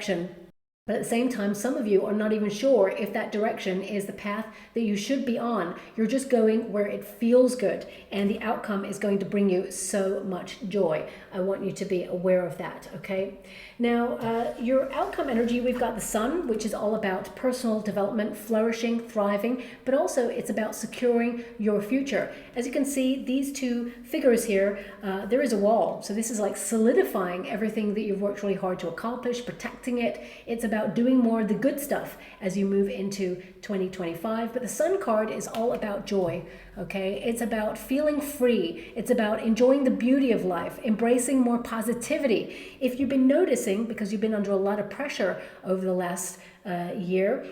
But at the same time, some of you are not even sure if that direction is the path that you should be on. You're just going where it feels good, and the outcome is going to bring you so much joy. I want you to be aware of that, okay? Now, your outcome energy, we've got the Sun, which is all about personal development, flourishing, thriving, but also it's about securing your future. As you can see, these two figures here, there is a wall. So this is like solidifying everything that you've worked really hard to accomplish, protecting it. It's about doing more of the good stuff as you move into 2025. But the Sun card is all about joy, okay? It's about feeling free. It's about enjoying the beauty of life, embracing more positivity. If you've been noticing, because you've been under a lot of pressure over the last year,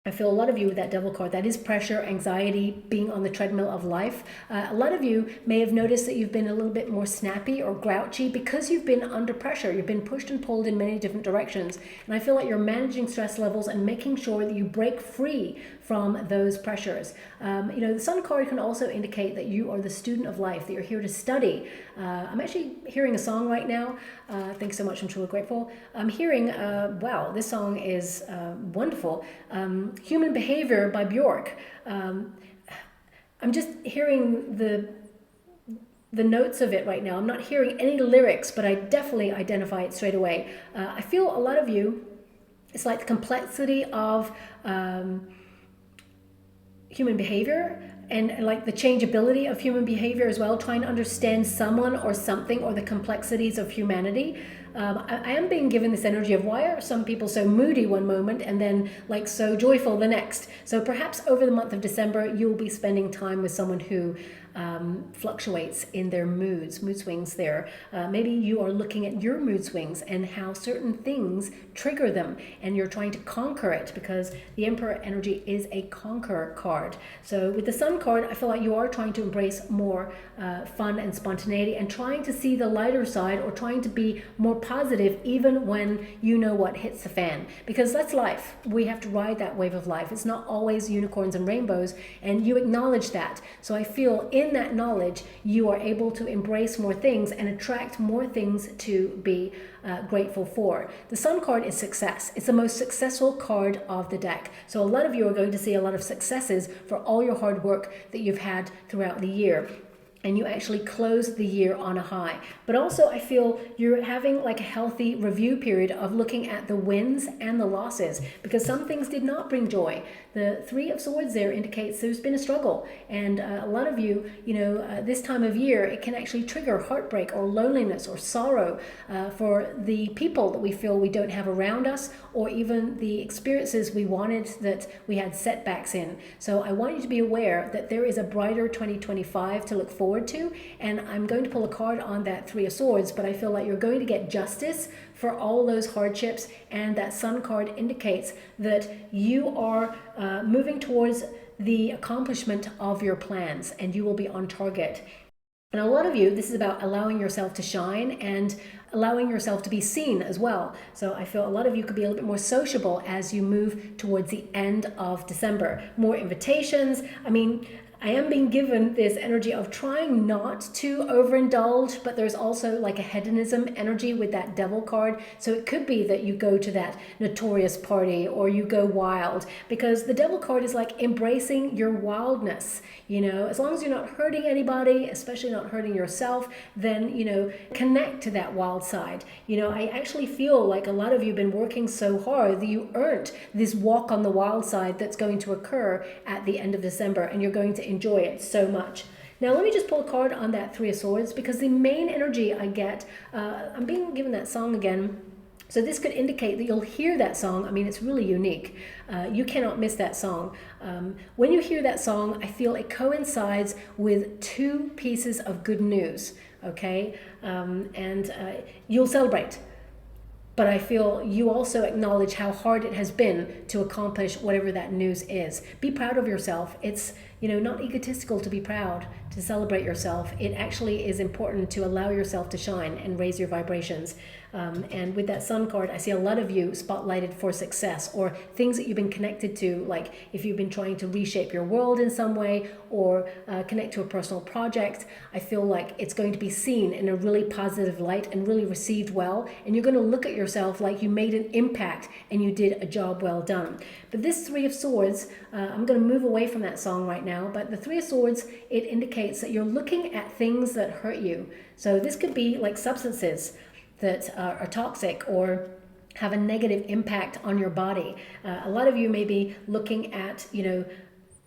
I feel a lot of you with that Devil card, that is pressure, anxiety, being on the treadmill of life. A lot of you may have noticed that you've been a little bit more snappy or grouchy because you've been under pressure. You've been pushed and pulled in many different directions. And I feel like you're managing stress levels and making sure that you break free from those pressures. The Sun card can also indicate that you are the student of life, that you're here to study. I'm actually hearing a song right now. Thanks so much, I'm truly grateful. I'm hearing, wow, this song is wonderful. Human Behavior by Bjork. I'm just hearing the notes of it right now. I'm not hearing any lyrics, but I definitely identify it straight away. I feel a lot of you, it's like the complexity of human behavior and like the changeability of human behavior as well, trying to understand someone or something or the complexities of humanity. I am being given this energy of why are some people so moody one moment and then like so joyful the next. So perhaps over the month of December, you'll be spending time with someone who fluctuates in their mood swings there. Maybe you are looking at your mood swings and how certain things trigger them, and you're trying to conquer it because the Emperor energy is a conqueror card. So with the Sun card, I feel like you are trying to embrace more fun and spontaneity and trying to see the lighter side or trying to be more positive even when you know what hits the fan, because that's life. We have to ride that wave of life. It's not always unicorns and rainbows, and you acknowledge that. So I feel in that knowledge, you are able to embrace more things and attract more things to be grateful for. The Sun card is success. It's the most successful card of the deck. So a lot of you are going to see a lot of successes for all your hard work that you've had throughout the year. And you actually close the year on a high. But also I feel you're having like a healthy review period of looking at the wins and the losses, because some things did not bring joy. The Three of Swords there indicates there's been a struggle. And a lot of you, this time of year, it can actually trigger heartbreak or loneliness or sorrow for the people that we feel we don't have around us, or even the experiences we wanted that we had setbacks in. So I want you to be aware that there is a brighter 2025 to look forward to, and I'm going to pull a card on that Three of Swords, but I feel like you're going to get justice for all those hardships, and that Sun card indicates that you are moving towards the accomplishment of your plans, and you will be on target. And a lot of you, this is about allowing yourself to shine and allowing yourself to be seen as well. So I feel a lot of you could be a little bit more sociable as you move towards the end of December. More invitations. I mean, I am being given this energy of trying not to overindulge, but there's also like a hedonism energy with that devil card. So it could be that you go to that notorious party or you go wild, because the devil card is like embracing your wildness. You know, as long as you're not hurting anybody, especially not hurting yourself, then, you know, connect to that wild side. You know, I actually feel like a lot of you have been working so hard that you earned this walk on the wild side that's going to occur at the end of December, and you're going to enjoy it so much. Now let me just pull a card on that Three of Swords, because the main energy I get, I'm being given that song again. So this could indicate that you'll hear that song. I mean, it's really unique. You cannot miss that song. When you hear that song, I feel it coincides with two pieces of good news, okay? You'll celebrate. But I feel you also acknowledge how hard it has been to accomplish whatever that news is. Be proud of yourself. It's, you know, not egotistical to be proud, to celebrate yourself. It actually is important to allow yourself to shine and raise your vibrations. And with that Sun card, I see a lot of you spotlighted for success, or things that you've been connected to, like if you've been trying to reshape your world in some way, or connect to a personal project. I feel like it's going to be seen in a really positive light and really received well, and you're going to look at yourself like you made an impact and you did a job well done. But this Three of Swords, I'm going to move away from that song right now, but the Three of Swords, it indicates that you're looking at things that hurt you. So this could be like substances that are toxic or have a negative impact on your body. A lot of you may be looking at, you know,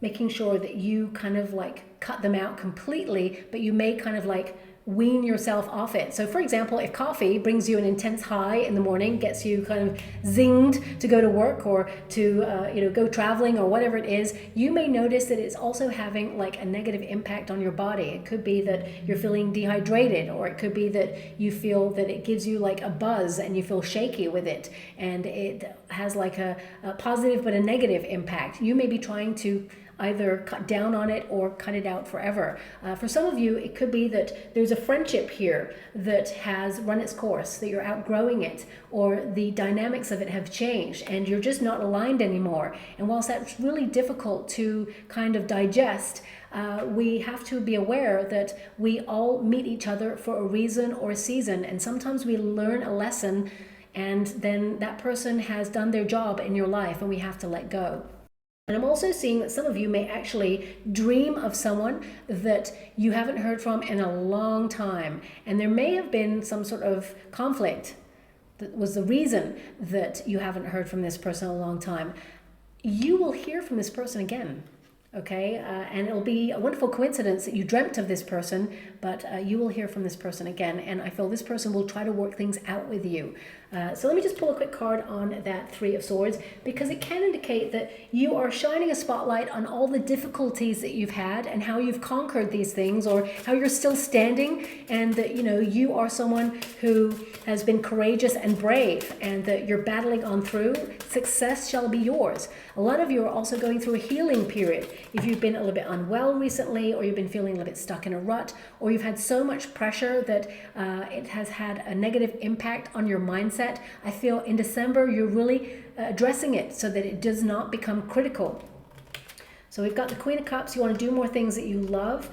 making sure that you kind of like cut them out completely, but you may kind of like wean yourself off it. So for example, if coffee brings you an intense high in the morning, gets you kind of zinged to go to work or to go traveling or whatever it is, you may notice that it's also having like a negative impact on your body. It could be that you're feeling dehydrated, or it could be that you feel that it gives you like a buzz and you feel shaky with it, and it has like a positive but a negative impact. You may be trying to either cut down on it or cut it out forever. For some of you, it could be that there's a friendship here that has run its course, that you're outgrowing it, or the dynamics of it have changed and you're just not aligned anymore. And whilst that's really difficult to kind of digest, we have to be aware that we all meet each other for a reason or a season, and sometimes we learn a lesson and then that person has done their job in your life and we have to let go. And I'm also seeing that some of you may actually dream of someone that you haven't heard from in a long time. And there may have been some sort of conflict that was the reason that you haven't heard from this person in a long time. You will hear from this person again. Okay, and it'll be a wonderful coincidence that you dreamt of this person, but you will hear from this person again, and I feel this person will try to work things out with you. So let me just pull a quick card on that Three of Swords, because it can indicate that you are shining a spotlight on all the difficulties that you've had and how you've conquered these things, or how you're still standing, and that, you know, you are someone who has been courageous and brave, and that you're battling on through. Success shall be yours. A lot of you are also going through a healing period. If you've been a little bit unwell recently, or you've been feeling a little bit stuck in a rut, or you've had so much pressure that it has had a negative impact on your mindset, I feel in December you're really addressing it so that it does not become critical. So we've got the Queen of Cups. You want to do more things that you love.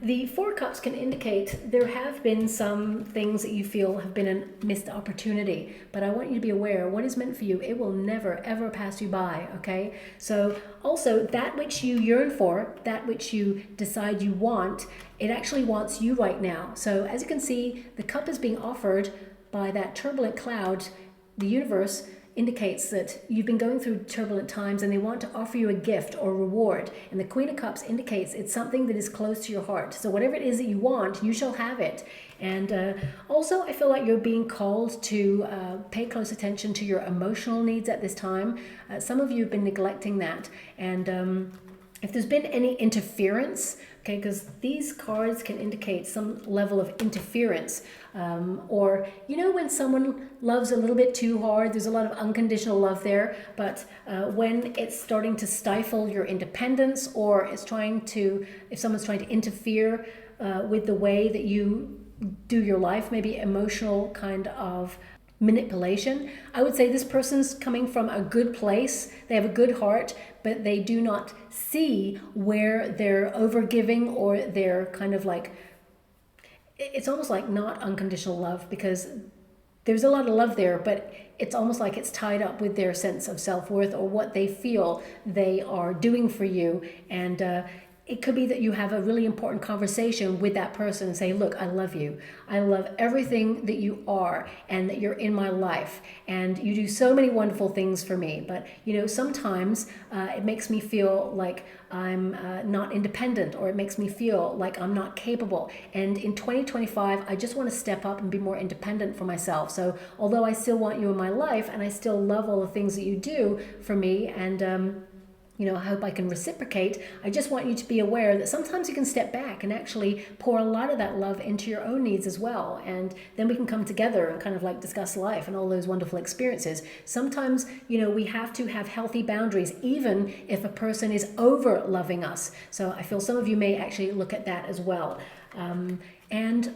The Four of Cups can indicate there have been some things that you feel have been a missed opportunity. But I want you to be aware, what is meant for you, it will never, ever pass you by, okay? So also, that which you yearn for, that which you decide you want, it actually wants you right now. So as you can see, the cup is being offered by that turbulent cloud. The universe indicates that you've been going through turbulent times and they want to offer you a gift or reward. And the Queen of Cups indicates it's something that is close to your heart. So whatever it is that you want, you shall have it. And also, I feel like you're being called to pay close attention to your emotional needs at this time. Some of you have been neglecting that. And if there's been any interference, okay, because these cards can indicate some level of interference, or, you know, when someone loves a little bit too hard, there's a lot of unconditional love there, but when it's starting to stifle your independence, or it's trying to, if someone's trying to interfere with the way that you do your life, maybe emotional kind of manipulation. I would say this person's coming from a good place. They have a good heart, but they do not see where they're overgiving, or they're kind of like, it's almost like not unconditional love, because there's a lot of love there, but it's almost like it's tied up with their sense of self-worth, or what they feel they are doing for you. And it could be that you have a really important conversation with that person and say, look, I love you. I love everything that you are, and that you're in my life, and you do so many wonderful things for me. But, you know, sometimes it makes me feel like I'm not independent, or it makes me feel like I'm not capable. And in 2025, I just want to step up and be more independent for myself. So although I still want you in my life, and I still love all the things that you do for me, and you know, I hope I can reciprocate, I just want you to be aware that sometimes you can step back and actually pour a lot of that love into your own needs as well. And then we can come together and kind of like discuss life and all those wonderful experiences. Sometimes, you know, we have to have healthy boundaries, even if a person is over loving us. So I feel some of you may actually look at that as well. And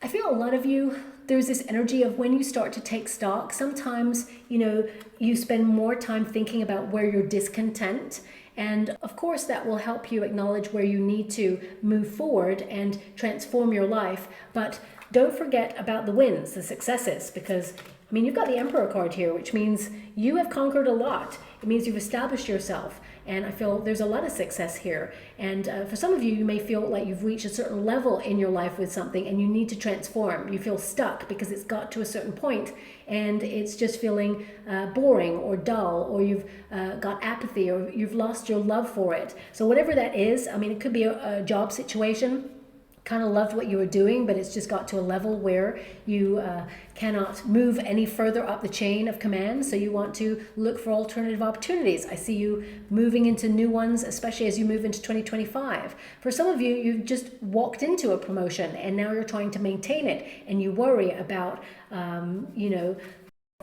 I feel a lot of you, there's this energy of when you start to take stock, sometimes, you know, you spend more time thinking about where you're discontent. And of course, that will help you acknowledge where you need to move forward and transform your life. But don't forget about the wins, the successes, because I mean, you've got the Emperor card here, which means you have conquered a lot. It means you've established yourself. And I feel there's a lot of success here. And for some of you, you may feel like you've reached a certain level in your life with something and you need to transform. You feel stuck because it's got to a certain point and it's just feeling boring or dull, or you've got apathy, or you've lost your love for it. So whatever that is, I mean, it could be a job situation. Kind of loved what you were doing, but it's just got to a level where you cannot move any further up the chain of command. So you want to look for alternative opportunities. I see you moving into new ones, especially as you move into 2025. For some of you, you've just walked into a promotion and now you're trying to maintain it, and you worry about, you know,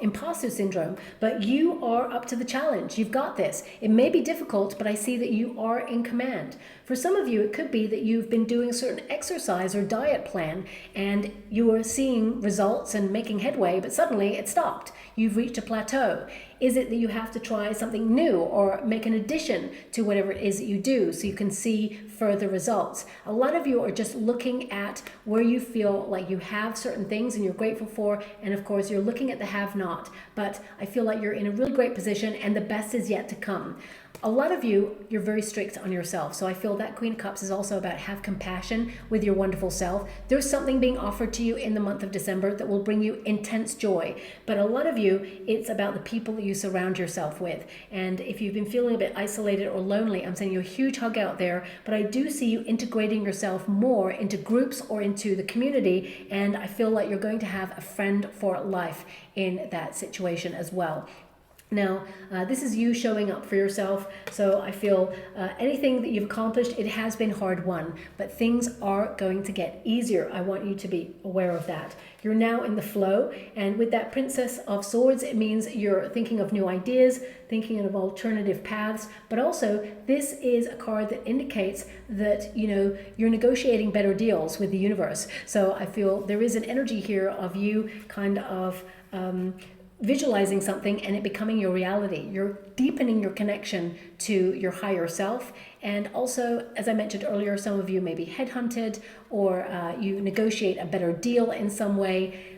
imposter syndrome, but you are up to the challenge. You've got this. It may be difficult, but I see that you are in command. For some of you, it could be that you've been doing a certain exercise or diet plan and you are seeing results and making headway, but suddenly it stopped. You've reached a plateau. Is it that you have to try something new or make an addition to whatever it is that you do so you can see further results? A lot of you are just looking at where you feel like you have certain things and you're grateful for, and of course you're looking at the have-not. But I feel like you're in a really great position and the best is yet to come. A lot of you, you're very strict on yourself. So I feel that Queen of Cups is also about have compassion with your wonderful self. There's something being offered to you in the month of December that will bring you intense joy. But a lot of you, it's about the people that you surround yourself with. And if you've been feeling a bit isolated or lonely, I'm sending you a huge hug out there. But I do see you integrating yourself more into groups or into the community. And I feel like you're going to have a friend for life in that situation as well. Now, this is you showing up for yourself. So I feel anything that you've accomplished, it has been hard won, but things are going to get easier. I want you to be aware of that. You're now in the flow. And with that Princess of Swords, it means you're thinking of new ideas, thinking of alternative paths, but also this is a card that indicates that, you know, you're negotiating better deals with the universe. So I feel there is an energy here of you kind of, visualizing something and it becoming your reality. You're deepening your connection to your higher self. And also, as I mentioned earlier, some of you may be headhunted or you negotiate a better deal in some way.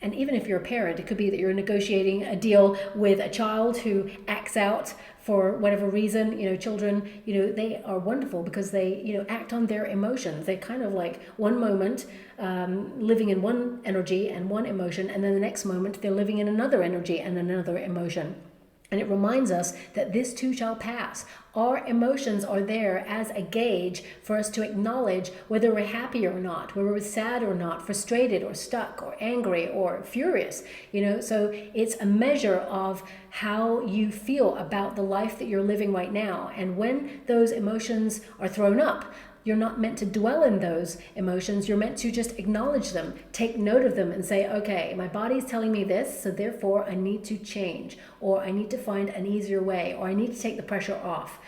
And even if you're a parent, it could be that you're negotiating a deal with a child who acts out for whatever reason. You know, children, you know, they are wonderful because they, you know, act on their emotions. They kind of like one moment living in one energy and one emotion, and then the next moment they're living in another energy and another emotion. And it reminds us that this too shall pass. Our emotions are there as a gauge for us to acknowledge whether we're happy or not, whether we're sad or not, frustrated or stuck or angry or furious, you know. So it's a measure of how you feel about the life that you're living right now. And when those emotions are thrown up, you're not meant to dwell in those emotions. You're meant to just acknowledge them, take note of them and say, okay, my body's telling me this, so therefore I need to change, or I need to find an easier way, or I need to take the pressure off.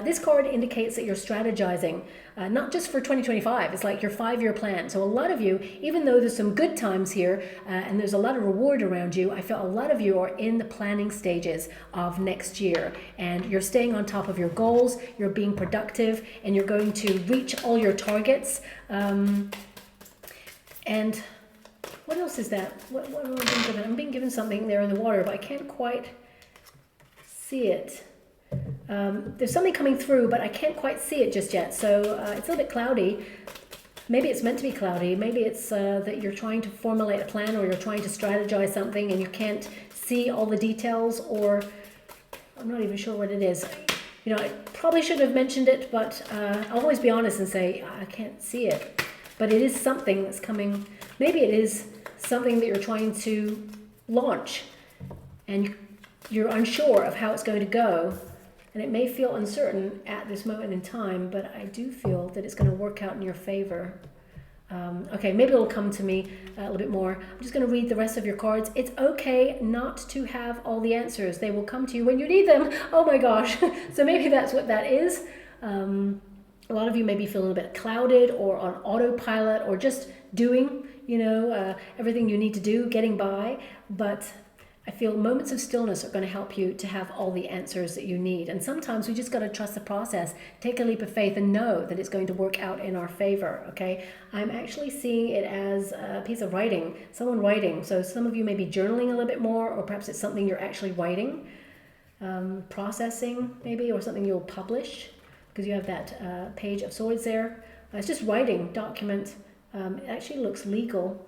This card indicates that you're strategizing. not just for 2025, it's like your 5-year plan. So a lot of you, even though there's some good times here and there's a lot of reward around you, I feel a lot of you are in the planning stages of next year, and you're staying on top of your goals, you're being productive, and you're going to reach all your targets. And what else is that? What am I being given? I'm being given something there in the water, but I can't quite see it. There's something coming through, but I can't quite see it just yet. So it's a little bit cloudy. Maybe it's meant to be cloudy. Maybe it's that you're trying to formulate a plan, or you're trying to strategize something and you can't see all the details, or I'm not even sure what it is. You know, I probably should have mentioned it, but I'll always be honest and say I can't see it. But it is something that's coming. Maybe it is something that you're trying to launch and you're unsure of how it's going to go. And it may feel uncertain at this moment in time, but I do feel that it's going to work out in your favor. Okay, maybe it'll come to me a little bit more. I'm just going to read the rest of your cards. It's okay not to have all the answers. They will come to you when you need them. Oh my gosh. So maybe that's what that is. A lot of you may be feeling a bit clouded or on autopilot or just doing, you know, everything you need to do, getting by. But I feel moments of stillness are going to help you to have all the answers that you need. And sometimes we just got to trust the process, take a leap of faith and know that it's going to work out in our favor, okay? I'm actually seeing it as a piece of writing, someone writing. So some of you may be journaling a little bit more, or perhaps it's something you're actually writing, processing maybe, or something you'll publish, because you have that Page of Swords there. It's just writing, document. It actually looks legal.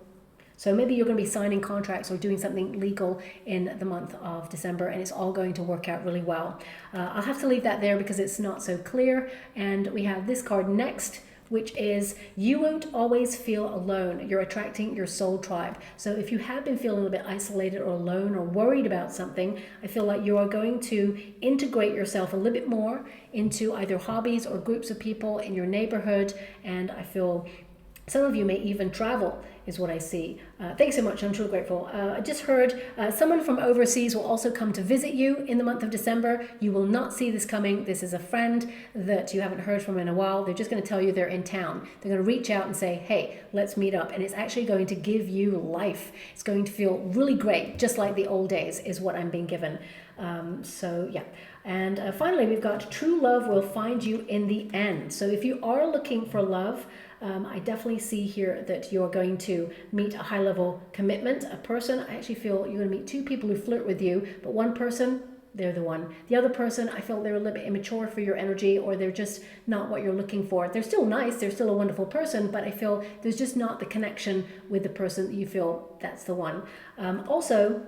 So maybe you're going to be signing contracts or doing something legal in the month of December, and it's all going to work out really well. I'll have to leave that there because it's not so clear. And we have this card next, which is you won't always feel alone. You're attracting your soul tribe. So if you have been feeling a bit isolated or alone or worried about something, I feel like you are going to integrate yourself a little bit more into either hobbies or groups of people in your neighborhood. And I feel some of you may even travel, is what I see. Thanks so much. I'm truly grateful. I just heard someone from overseas will also come to visit you in the month of December. You will not see this coming. This is a friend that you haven't heard from in a while. They're just going to tell you they're in town. They're going to reach out and say, hey, let's meet up. And it's actually going to give you life. It's going to feel really great, just like the old days is what I'm being given. So yeah. And finally, we've got true love will find you in the end. So if you are looking for love, I definitely see here that you're going to meet a high-level commitment, a person. I actually feel you're going to meet two people who flirt with you, but one person, they're the one. The other person, I feel they're a little bit immature for your energy, or they're just not what you're looking for. They're still nice, they're still a wonderful person, but I feel there's just not the connection with the person that you feel that's the one. Also,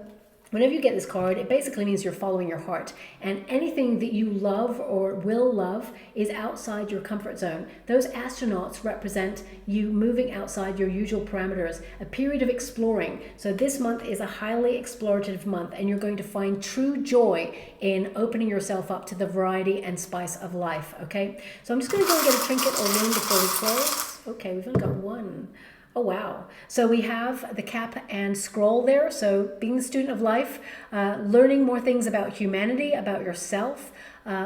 whenever you get this card, it basically means you're following your heart. And anything that you love or will love is outside your comfort zone. Those astronauts represent you moving outside your usual parameters, a period of exploring. So this month is a highly explorative month, and you're going to find true joy in opening yourself up to the variety and spice of life, okay? So I'm just going to go and get a trinket or ring before we close. Okay, we've only got one. Oh, wow. So we have the cap and scroll there. So being the student of life, learning more things about humanity, about yourself.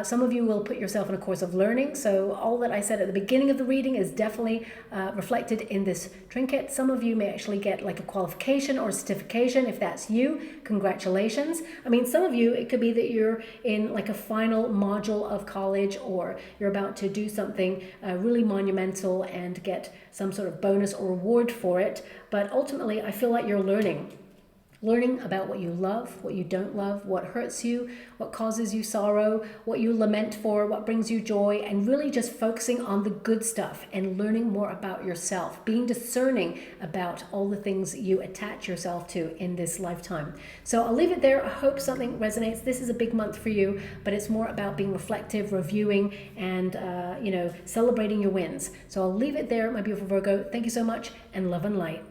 Some of you will put yourself in a course of learning. So all that I said at the beginning of the reading is definitely reflected in this trinket. Some of you may actually get like a qualification or a certification. If that's you, congratulations. I mean, some of you, it could be that you're in like a final module of college, or you're about to do something really monumental and get some sort of bonus or reward for it. But ultimately, I feel like you're learning about what you love, what you don't love, what hurts you, what causes you sorrow, what you lament for, what brings you joy, and really just focusing on the good stuff and learning more about yourself, being discerning about all the things you attach yourself to in this lifetime. So I'll leave it there. I hope something resonates. This is a big month for you, but it's more about being reflective, reviewing, and celebrating your wins. So I'll leave it there, my beautiful Virgo. Thank you so much, and love and light.